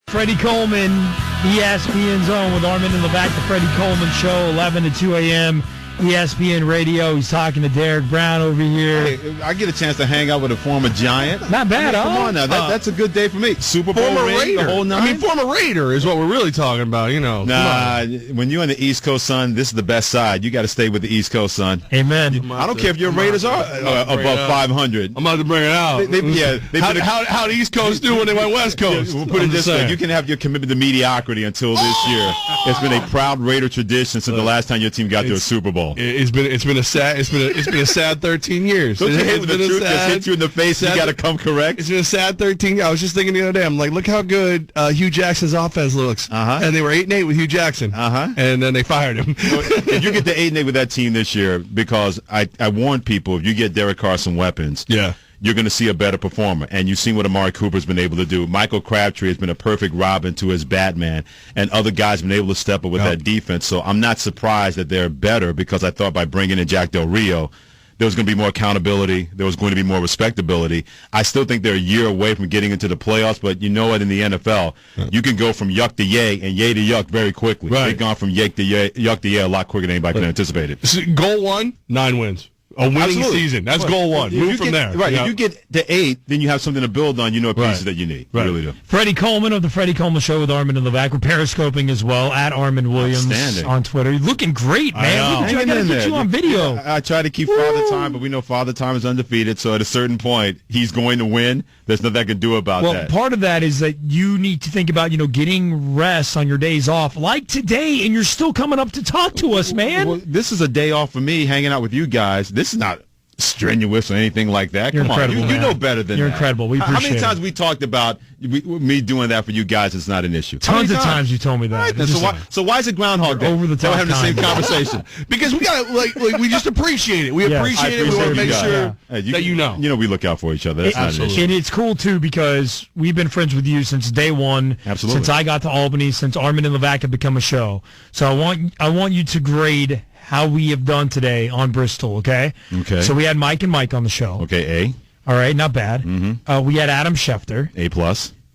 Freddie Coleman, ESPN Zone with Armen and Levack, the Freddie Coleman Show, 11 to 2 a.m., ESPN Radio. He's talking to Derek Brown over here. Hey, I get a chance to hang out with a former Giant. Not bad, Come on now. That's a good day for me. Super Bowl former ring, Raider. the whole nine. Former Raider is what we're really talking about, Nah, when you're on the East Coast, son, this is the best side. You got to stay with the East Coast, son. Amen. I don't care if your Raiders are above 500. I'm about to bring it out. How the East Coast do when they went West Coast? We'll put it this way. You can have your commitment to mediocrity until this year. It's been a proud Raider tradition since the last time your team got to a Super Bowl. It's been a sad 13 years. Don't you hate when the truth just hits you in the face and you got to come correct? It's been a sad 13 years. I was just thinking the other day, I'm like, look how good Hugh Jackson's offense looks. And they were 8-8 with Hugh Jackson. And then they fired him. If you get to 8-8 with that team this year, because I warned people, if you get Derek Carr some weapons, you're going to see a better performer. And you've seen what Amari Cooper's been able to do. Michael Crabtree has been a perfect Robin to his Batman, and other guys have been able to step up with that defense. So I'm not surprised that they're better, because I thought by bringing in Jack Del Rio, there was going to be more accountability. There was going to be more respectability. I still think they're a year away from getting into the playoffs, but you know what? In the NFL, you can go from yuck to yay and yay to yuck very quickly. They've gone from yuck to yay a lot quicker than anybody could have anticipated. Goal 1, 9 wins. A winning season. That's goal 1. Move from there. Right. If you get to 8, then you have something to build on. You know pieces that you need. You really do. Freddie Coleman of the Freddie Coleman Show with Armen and Levack. We're periscoping as well at Armen Williams on Twitter. You're looking great, man. I got to get you on video. I try to keep Father Time, but we know Father Time is undefeated. So at a certain point, he's going to win. There's nothing I can do about that. Well, part of that is that you need to think about, getting rest on your days off, like today, and you're still coming up to talk to us, man. Well, this is a day off for me, hanging out with you guys. This is not strenuous or anything like that. You're Come incredible, on, you know better than that. You're incredible. We appreciate it. How many times we talked about me doing that for you guys? It's not an issue. Tons of times you told me that. Right, so why is it Groundhog Day? Over the top. We're having the same conversation because we got to we just appreciate it. We appreciate it. We want to make sure that you know. You know, we look out for each other. That's not an issue. And it's cool too, because we've been friends with you since day one. Absolutely. Since I got to Albany, since Armen and Levack have become a show. So I want you to grade how we have done today on Bristol, okay? Okay. So we had Mike and Mike on the show. Okay, A. All right, not bad. We had Adam Schefter. A+.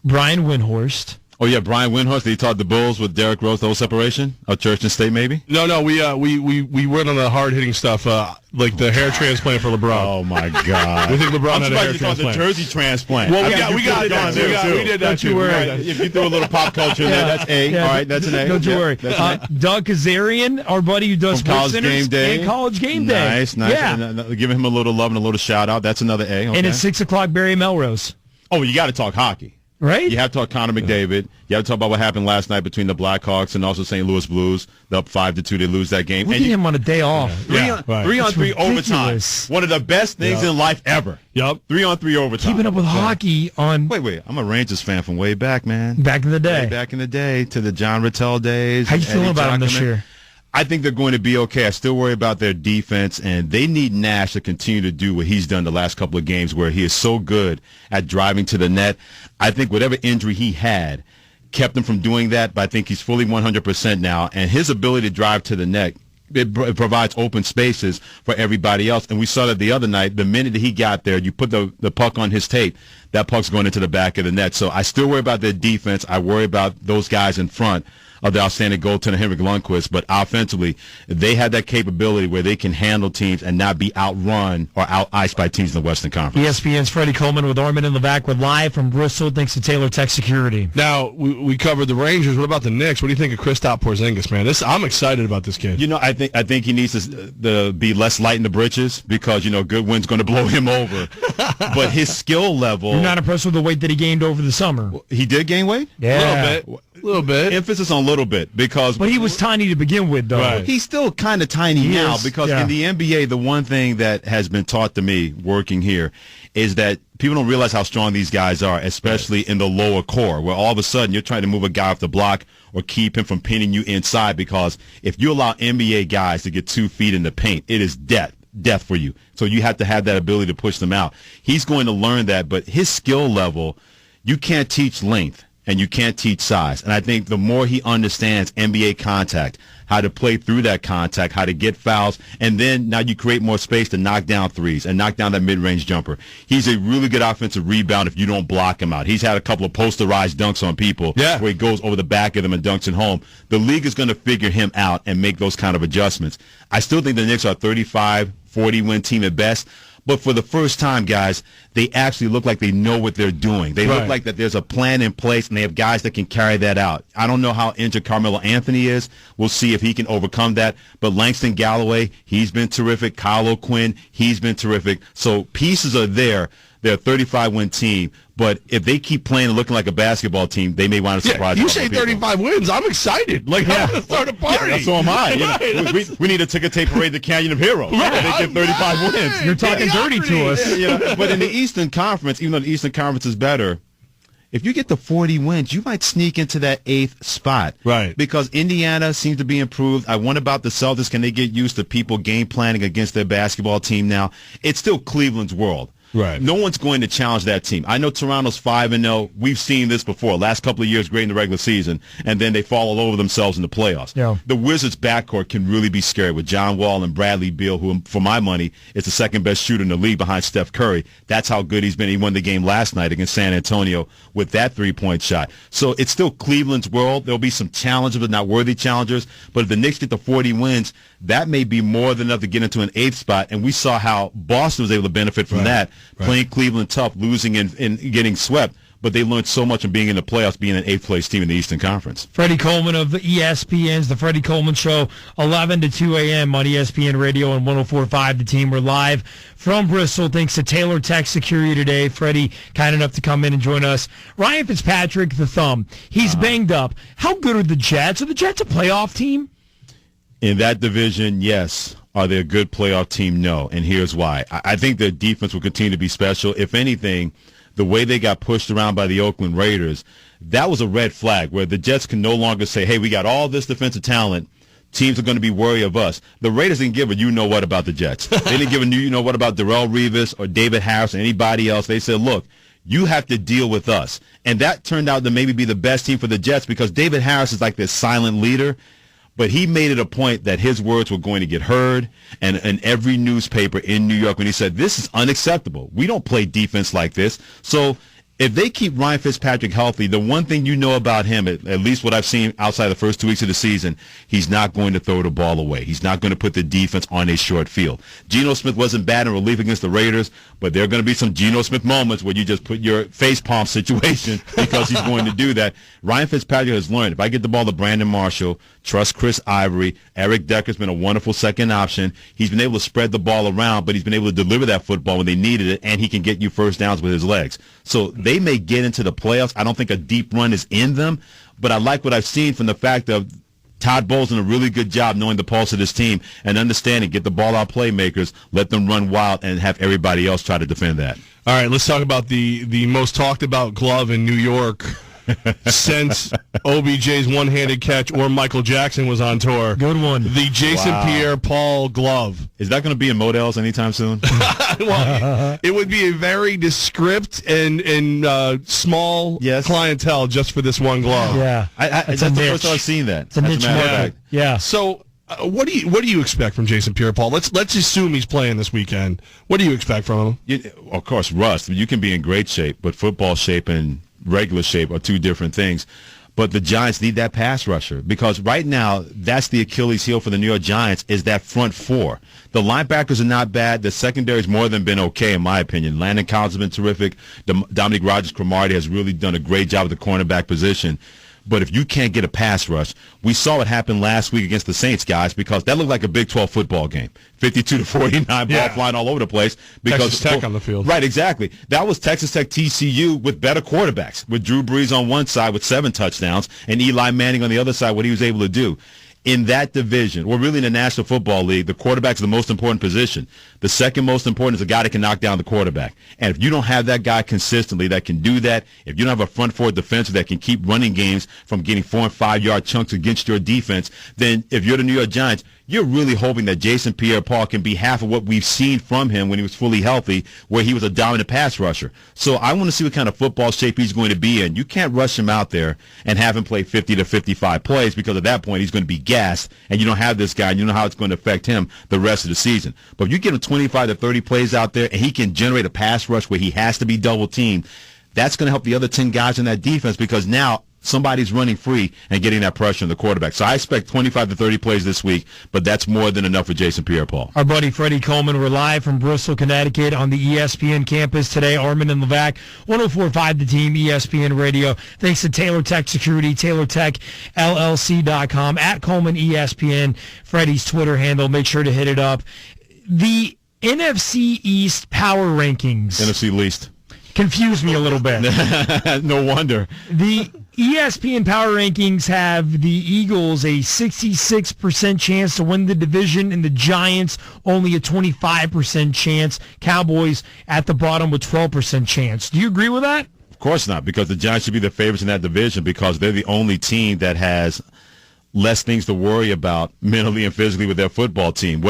Brian Windhorst. Oh, yeah, Brian Windhorst. He taught the Bulls with Derrick Rose, the whole separation of church and state, maybe? No, we went on the hard-hitting stuff, like the hair transplant for LeBron. Oh, my God. We think LeBron had a hair I'm surprised you transplant. the jersey transplant. Well, we got that too. We did that too. If you throw a little pop culture in there, that's A. All right, that's an A. Don't you worry. Doug Kazarian, our buddy who does College Game Day. And College Game Day. Nice. Yeah. And giving him a little love and a little shout-out. That's another A. Okay. And at 6 o'clock, Barry Melrose. Oh, you got to talk hockey. Right? You have to talk Connor McDavid. You have to talk about what happened last night between the Blackhawks and also St. Louis Blues. They're up 5-2. They lose that game. Look at him on a day off. 3-on-3 overtime. One of the best things in life ever. 3-on-3 overtime. Keeping up with hockey on... Wait. I'm a Rangers fan from way back, man. Back in the day. Way back in the day, to the John Rattel days. How you feeling about them this year? I think they're going to be okay. I still worry about their defense, and they need Nash to continue to do what he's done the last couple of games, where he is so good at driving to the net. I think whatever injury he had kept him from doing that, but I think he's fully 100% now, and his ability to drive to the net, it provides open spaces for everybody else. And we saw that the other night. The minute that he got there, you put the puck on his tape, that puck's going into the back of the net. So I still worry about their defense. I worry about those guys in front of the outstanding goaltender Henrik Lundqvist, but offensively, they have that capability where they can handle teams and not be outrun or out-iced by teams in the Western Conference. ESPN's Freddie Coleman with Armen and Levack. We're live from Bristol thanks to Taylor Tech Security. Now, we covered the Rangers. What about the Knicks? What do you think of Kristaps Porzingis, man? I'm excited about this kid. I think he needs to be less light in the britches because, Goodwin's going to blow him over. But his skill level... You're not impressed with the weight that he gained over the summer? He did gain weight? Yeah. A little bit. Emphasis on little bit because... But he was tiny to begin with, though. Right. He's still kind of tiny now because in the NBA, the one thing that has been taught to me working here is that people don't realize how strong these guys are, especially in the lower core, where all of a sudden you're trying to move a guy off the block or keep him from pinning you inside, because if you allow NBA guys to get 2 feet in the paint, it is death for you. So you have to have that ability to push them out. He's going to learn that, but his skill level, you can't teach length. and you can't teach size. And I think the more he understands NBA contact, how to play through that contact, how to get fouls, and then now you create more space to knock down threes and knock down that mid-range jumper. He's a really good offensive rebound if you don't block him out. He's had a couple of posterized dunks on people where he goes over the back of them and dunks it home. The league is going to figure him out and make those kind of adjustments. I still think the Knicks are a 35-40 win team at best. But for the first time, guys, they actually look like they know what they're doing. They look like that there's a plan in place, and they have guys that can carry that out. I don't know how injured Carmelo Anthony is. We'll see if he can overcome that. But Langston Galloway, he's been terrific. Kyle O'Quinn, he's been terrific. So pieces are there. They're a 35-win team. But if they keep playing and looking like a basketball team, they may want to surprise. You say 35 wins, I'm excited. Like, I want to start a party. So am I. You know, we need a ticker tape parade, the Canyon of Heroes. They get 35 wins. You're talking dirty to us. You know, but in the Eastern Conference, even though the Eastern Conference is better, if you get to 40 wins, you might sneak into that 8th spot. Right. Because Indiana seems to be improved. I wonder about the Celtics. Can they get used to people game planning against their basketball team now? It's still Cleveland's world. Right. No one's going to challenge that team. I know Toronto's 5-0. We've seen this before. Last couple of years, great in the regular season, and then they fall all over themselves in the playoffs. Yeah. The Wizards' backcourt can really be scary with John Wall and Bradley Beal, who, for my money, is the second-best shooter in the league behind Steph Curry. That's how good he's been. He won the game last night against San Antonio with that three-point shot. So it's still Cleveland's world. There'll be some challenges, but not worthy challengers. But if the Knicks get to 40 wins, that may be more than enough to get into an 8th spot. And we saw how Boston was able to benefit from that, playing Cleveland tough, losing and getting swept. But they learned so much from being in the playoffs, being an 8th-place team in the Eastern Conference. Freddie Coleman of the ESPN's The Freddie Coleman Show, 11 to 2 a.m. on ESPN Radio and 104.5 The Team. We're live from Bristol. Thanks to Taylor Tech Security today. Freddie, kind enough to come in and join us. Ryan Fitzpatrick, the thumb. He's banged up. How good are the Jets? Are the Jets a playoff team? In that division, yes. Are they a good playoff team? No. And here's why. I think their defense will continue to be special. If anything, the way they got pushed around by the Oakland Raiders, that was a red flag where the Jets can no longer say, hey, we got all this defensive talent. Teams are going to be worried of us. The Raiders didn't give a you-know-what about the Jets. They didn't give a you-know-what about Darrelle Revis or David Harris or anybody else. They said, look, you have to deal with us. And that turned out to maybe be the best team for the Jets because David Harris is like this silent leader. But he made it a point that his words were going to get heard, and in every newspaper in New York when he said, this is unacceptable. We don't play defense like this. So if they keep Ryan Fitzpatrick healthy, the one thing you know about him, at least what I've seen outside the first 2 weeks of the season, he's not going to throw the ball away. He's not going to put the defense on a short field. Geno Smith wasn't bad in relief against the Raiders, but there are going to be some Geno Smith moments where you just put your facepalm situation because he's going to do that. Ryan Fitzpatrick has learned, if I get the ball to Brandon Marshall, trust Chris Ivory, Eric Decker's been a wonderful second option. He's been able to spread the ball around, but he's been able to deliver that football when they needed it, and he can get you first downs with his legs. So they may get into the playoffs. I don't think a deep run is in them, but I like what I've seen from the fact of Todd Bowles done a really good job knowing the pulse of this team and understanding, get the ball out playmakers, let them run wild, and have everybody else try to defend that. All right, let's talk about the most talked about glove in New York since OBJ's one-handed catch or Michael Jackson was on tour. Good one. The Jason Pierre-Paul glove. Is that going to be in Modell's anytime soon? Well, it would be a very descript and small clientele just for this one glove. Yeah, that's the first time I've seen that. It's a niche market. Yeah. So, what do you expect from Jason Pierre-Paul? Let's assume he's playing this weekend. What do you expect from him? Of course, rust. You can be in great shape, but football shape and regular shape are two different things. But the Giants need that pass rusher because right now that's the Achilles heel for the New York Giants is that front four. The linebackers are not bad. The secondary's more than been okay in my opinion. Landon Collins has been terrific. Dominic Rodgers-Cromartie has really done a great job at the cornerback position. But if you can't get a pass rush, we saw what happened last week against the Saints, guys, because that looked like a Big 12 football game. 52-49, ball flying all over the place. Because Texas Tech on the field. Right, exactly. That was Texas Tech TCU with better quarterbacks, with Drew Brees on one side with 7 touchdowns and Eli Manning on the other side, what he was able to do. in that division, or really in the National Football League, the quarterback is the most important position. The second most important is a guy that can knock down the quarterback. And if you don't have that guy consistently that can do that, if you don't have a front four defensive that can keep running games from getting 4- and 5-yard chunks against your defense, then if you're the New York Giants, you're really hoping that Jason Pierre-Paul can be half of what we've seen from him when he was fully healthy, where he was a dominant pass rusher. So I want to see what kind of football shape he's going to be in. You can't rush him out there and have him play 50 to 55 plays, because at that point he's going to be gassed, and you don't have this guy, and you know how it's going to affect him the rest of the season. But if you get him 25 to 30 plays out there, and he can generate a pass rush where he has to be double-teamed, that's going to help the other 10 guys in that defense, because now somebody's running free and getting that pressure on the quarterback. So I expect 25 to 30 plays this week, but that's more than enough for Jason Pierre-Paul. Our buddy Freddie Coleman, we're live from Bristol, Connecticut on the ESPN campus today. Armen and Levack, 104.5 The Team, ESPN Radio. Thanks to Taylor Tech Security, TaylorTechLLC.com, at Coleman ESPN, Freddie's Twitter handle. Make sure to hit it up. The NFC East power rankings. NFC least. Confused me a little bit. No wonder. The ESPN Power Rankings have the Eagles a 66% chance to win the division, and the Giants only a 25% chance. Cowboys at the bottom with 12% chance. Do you agree with that? Of course not, because the Giants should be the favorites in that division, because they're the only team that has less things to worry about mentally and physically with their football team.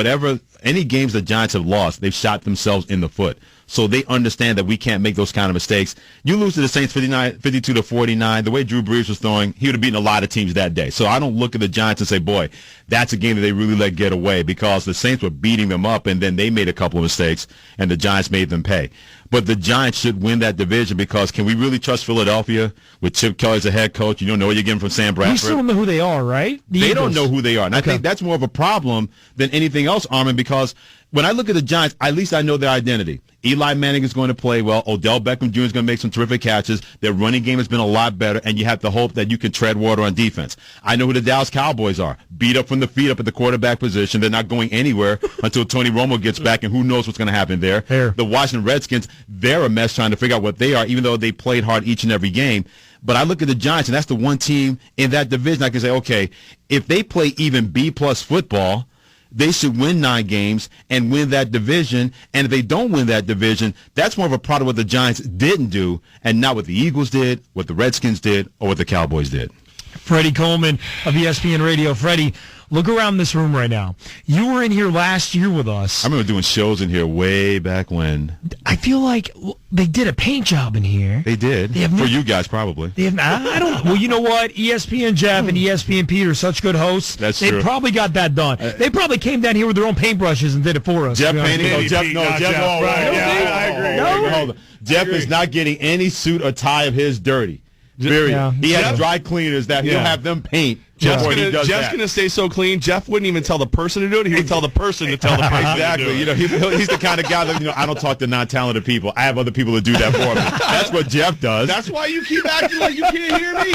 Any games the Giants have lost, they've shot themselves in the foot. So they understand that we can't make those kind of mistakes. You lose to the Saints 52 to 49. The way Drew Brees was throwing, he would have beaten a lot of teams that day. So I don't look at the Giants and say, boy, that's a game that they really let get away, because the Saints were beating them up, and then they made a couple of mistakes, and the Giants made them pay. But the Giants should win that division, because can we really trust Philadelphia with Chip Kelly as a head coach? You don't know what you're getting from Sam Bradford. You still don't know who they are, right? They don't know who they are. And Okay. I think that's more of a problem than anything else, Armen, because when I look at the Giants, at least I know their identity. Eli Manning is going to play well. Odell Beckham Jr. is going to make some terrific catches. Their running game has been a lot better, and you have to hope that you can tread water on defense. I know who the Dallas Cowboys are. Beat up from the feet up at the quarterback position. They're not going anywhere until Tony Romo gets back, and who knows what's going to happen there. Fair. The Washington Redskins, they're a mess trying to figure out what they are, even though they played hard each and every game. But I look at the Giants, and that's the one team in that division I can say, okay, if they play even B-plus football, they should win 9 games and win that division. And if they don't win that division, that's more of a product of what the Giants didn't do, and not what the Eagles did, what the Redskins did, or what the Cowboys did. Freddie Coleman of ESPN Radio. Freddie, look around this room right now. You were in here last year with us. I remember doing shows in here way back when. I feel like they did a paint job in here. They did. For you guys, probably. They have, I don't know. Well, you know what? ESPN Jeff and ESPN Pete are such good hosts. That's they true. probably got that done. They probably came down here with their own paintbrushes and did it for us. Jeff painting? Maybe Jeff, Pete, no, not Jeff. Jeff. Oh, Right, yeah, I agree. No? Hold on. Jeff is not getting any suit or tie of his dirty. Period. Yeah. He has Jeff- dry cleaners that he'll Yeah. have them paint Jeff's before he does Jeff's that. gonna stay so clean. Jeff wouldn't even tell the person to do it. He would tell the person to tell the person Exactly. to do it. You know, he's the kind of guy that, I don't talk to non-talented people. I have other people to do that for me. That's what Jeff does. That's why you keep acting like you can't hear me.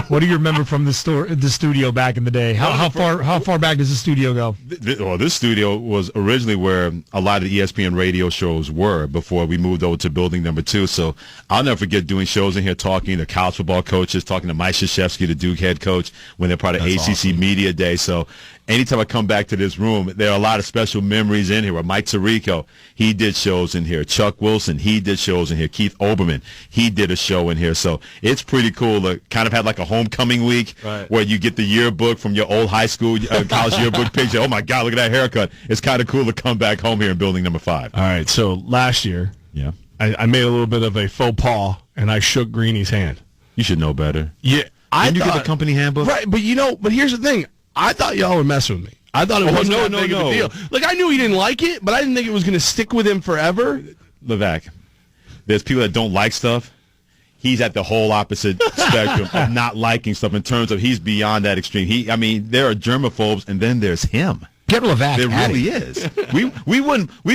What do you remember from the studio back in the day? How far back does the studio go? This studio was originally where a lot of the ESPN radio shows were before we moved over to building number 2. So I'll never forget doing shows in here, talking to college football coaches, talking to Mike Krzyzewski, the Duke head coach, when they're part of That's ACC awesome. Media Day. So anytime I come back to this room, there are a lot of special memories in here. Where Mike Tirico, he did shows in here. Chuck Wilson, he did shows in here. Keith Olbermann, he did a show in here. So it's pretty cool to kind of have like a homecoming week where you get the yearbook from your old high school, college yearbook picture. Oh, my God, look at that haircut. It's kind of cool to come back home here in building number 5. All right, so last year, Yeah. I made a little bit of a faux pas, and I shook Greeny's hand. You should know better. Yeah, Didn't you get the company handbook? Right, but here's the thing. I thought y'all would mess with me. I thought it wasn't that big of a deal. Like, I knew he didn't like it, but I didn't think it was going to stick with him forever. Levack, there's people that don't like stuff. He's at the whole opposite spectrum of not liking stuff in terms of he's beyond that extreme. There are germaphobes, and then there's him. Get Levack. There really is. We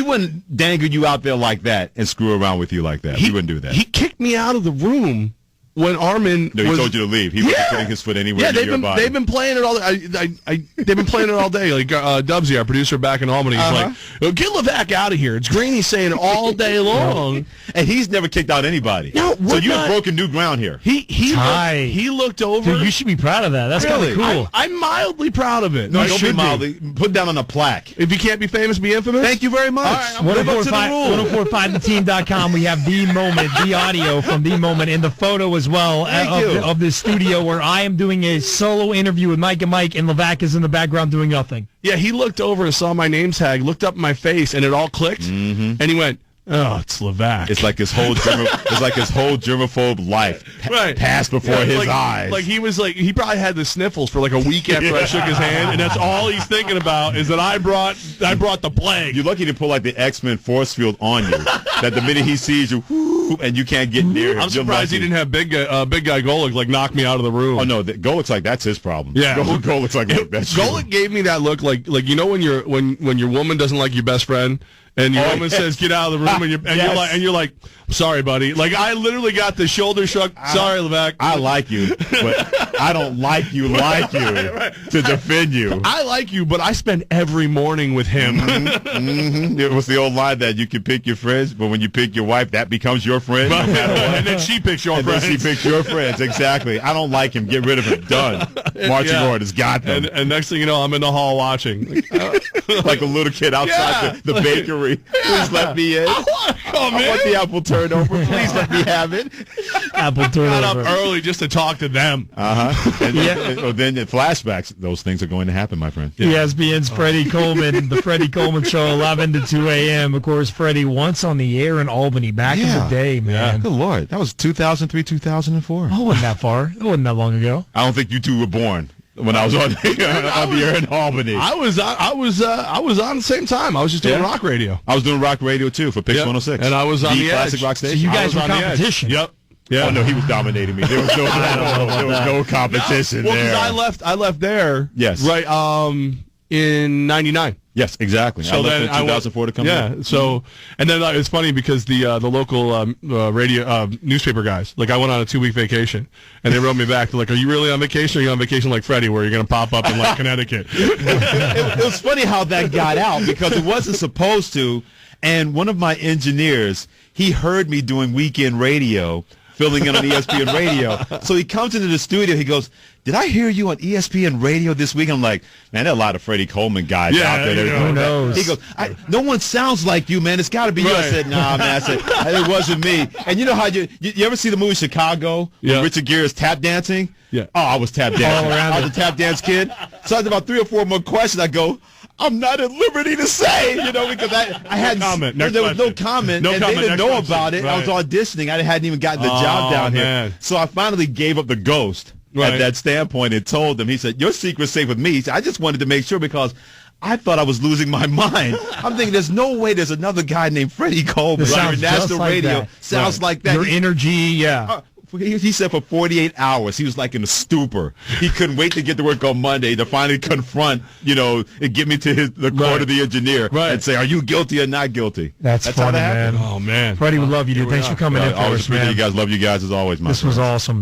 wouldn't dangle you out there like that and screw around with you like that. We wouldn't do that. He kicked me out of the room when Armen No, he told you to leave. He wasn't putting his foot anywhere near your body. They've been playing it all. They've been playing it all day. Like Dubsy, our producer back in Albany, he's like, oh, "Get Levack out of here." It's Greeny saying it all day long, and he's never kicked out anybody. No, so you've broken new ground here. He looked over. Dude, you should be proud of that. That's kind of cool. I'm mildly proud of it. No, don't be mildly. Put down on a plaque. If you can't be famous, be infamous. Thank you very much. All right, I'm living up to the rule. 1045theteam.com. We have the moment, the audio from the moment, and the photo as well of the studio where I am doing a solo interview with Mike and Mike, and Levack is in the background doing nothing. Yeah, he looked over and saw my name tag, looked up my face, and it all clicked. And he went, "Oh, it's Levack." It's like his whole germaphobe life passed before his eyes. Like he probably had the sniffles for like a week after I shook his hand, and that's all he's thinking about is that I brought the plague. You're lucky to pull like the X-Men force field on you. That the minute he sees you, and you can't get near him. I'm surprised he didn't have big guy Golick like knock me out of the room. Oh no, Golick's like that's his problem. Yeah, Golick's like that's Golick gave me that look like you know when your woman doesn't like your best friend. And your woman says, "Get out of the room," and you're like, "Sorry, buddy." Like I literally got the shoulder shrug. Sorry, Levack. I like you, but I don't like you to defend you. I like you, but I spend every morning with him. It was the old line that you can pick your friends, but when you pick your wife, that becomes your friend. No matter what. And then she picks your friends. Then she picks your friends. Exactly. I don't like him. Get rid of him. Done. Marching orders. Got them. And next thing you know, I'm in the hall watching, like a little kid outside the bakery. Please let me in. I want the apple turnover. Please let me have it. Apple turnover. Got up early just to talk to them. And then in flashbacks, those things are going to happen, my friend. ESPN's Freddie Coleman, the Freddie Coleman Show, 11 to 2 a.m. Of course, Freddie once on the air in Albany back in the day, man. Good Lord. That was 2003, 2004. Oh, it wasn't that far. It wasn't that long ago. I don't think you two were born when I was on the air in Albany. I was on the same time. I was just doing rock radio. I was doing rock radio too for Pitch 106, and I was on the classic edge. rock station. So you guys were competition. Yep. Yeah. Oh no, he was dominating me. There was no competition there. Well, because I left there. Yes. Right. In '99. Yes, exactly. So I left in 2004 to come here. Yeah. So, and then it's funny because the local radio newspaper guys, like I went on a 2-week vacation, and they wrote me back. They're like, "Are you really on vacation? Or are you on vacation like Freddie, where you're going to pop up in like Connecticut?" It was funny how that got out because it wasn't supposed to. And one of my engineers, he heard me doing weekend radio, filling in on ESPN radio. So he comes into the studio. He goes, "Did I hear you on ESPN radio this week?" I'm like, "Man, there are a lot of Freddie Coleman guys out there." Who knows? He goes, "No one sounds like you, man. It's got to be you." I said, "Nah, man." I said, "It wasn't me." And you know how you ever see the movie Chicago when Richard Gere is tap dancing? Yeah. Oh, I was tap dancing. I was a tap dance kid. So after about 3 or 4 more questions, I go, "I'm not at liberty to say," because I had comment. There was no comment, and they didn't know about it. Right. I was auditioning. I hadn't even gotten the job down here. So I finally gave up the ghost at that standpoint and told them. He said, "Your secret's safe with me." He said, "I just wanted to make sure because I thought I was losing my mind." I'm thinking, there's no way there's another guy named Freddie Coleman on national radio. Sounds like that. Your energy, He said for 48 hours, he was like in a stupor. He couldn't wait to get to work on Monday to finally confront, and get me to the court of the engineer and say, "Are you guilty or not guilty?" That's funny, how that happened. man. Oh, man. Freddie, we love you, dude. Thanks for coming in for us, man. You guys. Love you guys as always, man. This was awesome.